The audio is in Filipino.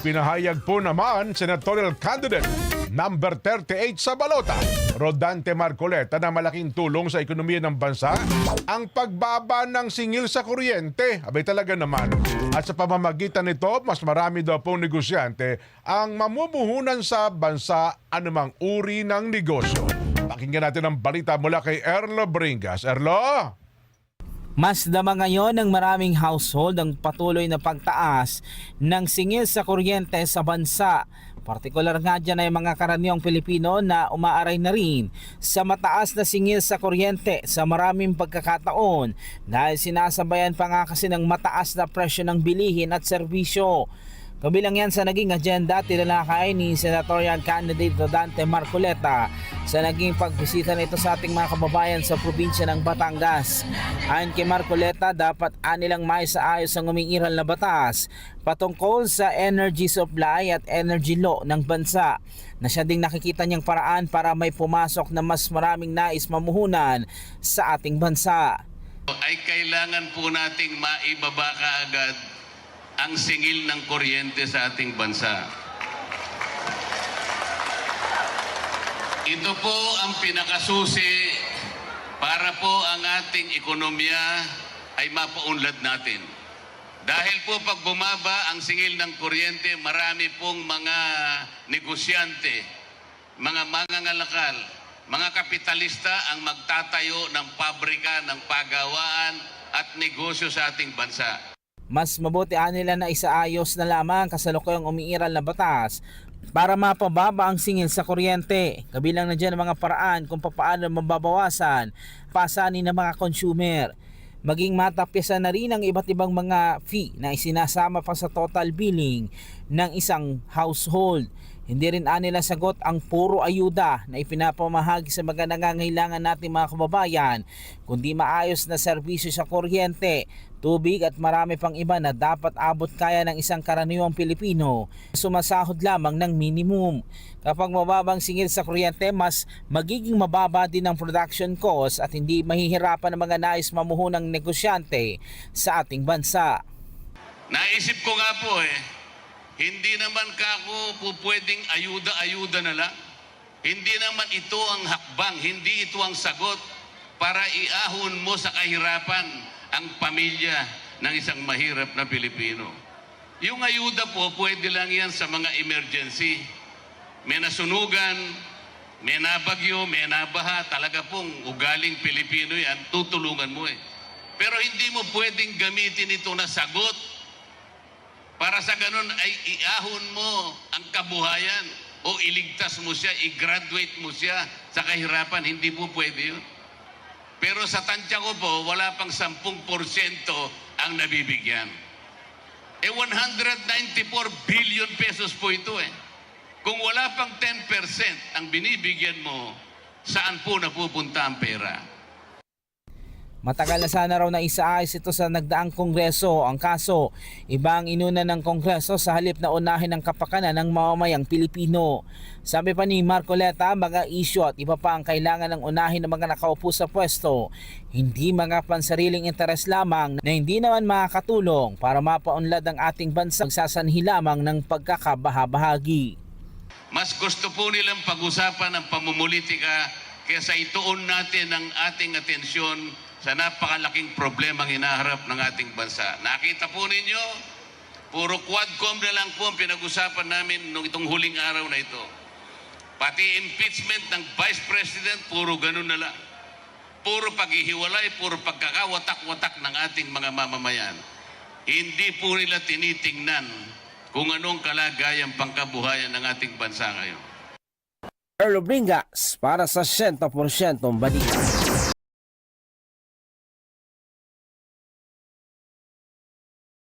Pinahayag po naman senatorial candidate number 38 sa balota, Rodante Marcoleta, na malaking tulong sa ekonomiya ng bansa ang pagbaba ng singil sa kuryente. Abay talaga naman. At sa pamamagitan nito, mas marami daw pong negosyante ang mamumuhunan sa bansa anumang uri ng negosyo. Pakinggan natin ang balita mula kay Erlo Bringas. Erlo? Mas dama ngayon ng maraming household ang patuloy na pagtaas ng singil sa kuryente sa bansa. Partikular nga dyan ay mga karaniwang Pilipino na umaaray na rin sa mataas na singil sa kuryente sa maraming pagkakataon dahil sinasabayan pa nga kasi ng mataas na presyo ng bilihin at serbisyo. Kabilang yan sa naging agenda tinalakay ni senatorial candidate Rodante Marcoleta sa naging pagbisita nito sa ating mga kababayan sa probinsya ng Batangas. Ayon kay Marcoleta, dapat anilang maisaayos ang umiiral na batas patungkol sa energy supply at energy law ng bansa na siya ding nakikita niyang paraan para may pumasok na mas maraming nais mamuhunan sa ating bansa. Ay kailangan po nating maibaba kaagad ang singil ng kuryente sa ating bansa. Ito po ang pinakasusi para po ang ating ekonomiya ay mapaunlad natin. Dahil po pag bumaba ang singil ng kuryente, marami pong mga negosyante, mga mangangalakal, mga kapitalista ang magtatayo ng pabrika, ng pagawaan at negosyo sa ating bansa. Mas mabuti nila na isaayos na lamang kasalukuyang umiiral na batas para mapababa ang singil sa kuryente. Kabilang na dyan ang mga paraan kung paano mababawasan pasanin ng mga consumer. Maging matapyasan na rin ang iba't ibang mga fee na isinasama pa sa total billing ng isang household. Hindi rin nila sagot ang puro ayuda na ipinapamahagi sa mga nangangailangan nating mga kababayan, kundi maayos na serbisyo sa kuryente, tubig at marami pang iba na dapat abot kaya ng isang karaniwang Pilipino, sumasahod lamang ng minimum. Kapag mababang singil sa kuryente, mas magiging mababa din ang production cost at hindi mahihirapan ng mga nais mamuhunang negosyante sa ating bansa. Naisip ko nga po hindi naman kako po pwedeng ayuda-ayuda na lang. Hindi naman ito ang hakbang, hindi ito ang sagot para iahon mo sa kahirapan ang pamilya ng isang mahirap na Pilipino. Yung ayuda po, pwede lang yan sa mga emergency. May nasunugan, may nabagyo, may nabaha, talaga pong ugaling Pilipino yan, tutulungan mo Pero hindi mo pwedeng gamitin ito na sagot para sa ganun ay iahon mo ang kabuhayan o iligtas mo siya, i-graduate mo siya sa kahirapan. Hindi po pwede yun. Pero sa tansya ko po, wala pang 10% ang nabibigyan. 194 billion pesos po ito Kung wala pang 10% ang binibigyan mo, saan po napupunta ang pera? Matagal na sana raw na isaayos ito sa nagdaang kongreso. Ang kaso, iba ang inuna ng kongreso sa halip na unahin ang kapakanan ng mamamayang Pilipino. Sabi pa ni Marcoleta, mga issue at iba pa ang kailangan ng unahin ng mga nakaupo sa pwesto. Hindi mga pansariling interes lamang na hindi naman makakatulong para mapaunlad ang ating bansa, magsasanhi lamang ng pagkakabahabahagi. Mas gusto po nilang pag-usapan ng pamumulitika kaysa ituon natin ang ating atensyon sa napakalaking problema ang hinaharap ng ating bansa. Nakita po ninyo, puro Quadcom na lang po ang pinag-usapan namin nung itong huling araw na ito. Pati impeachment ng Vice President, puro ganun na lang. Puro paghihiwalay, puro pagkakawatak-watak ng ating mga mamamayan. Hindi po nila tinitingnan kung anong kalagayang pangkabuhayan ng ating bansa ngayon. Erlo Bringas para sa 100% balita.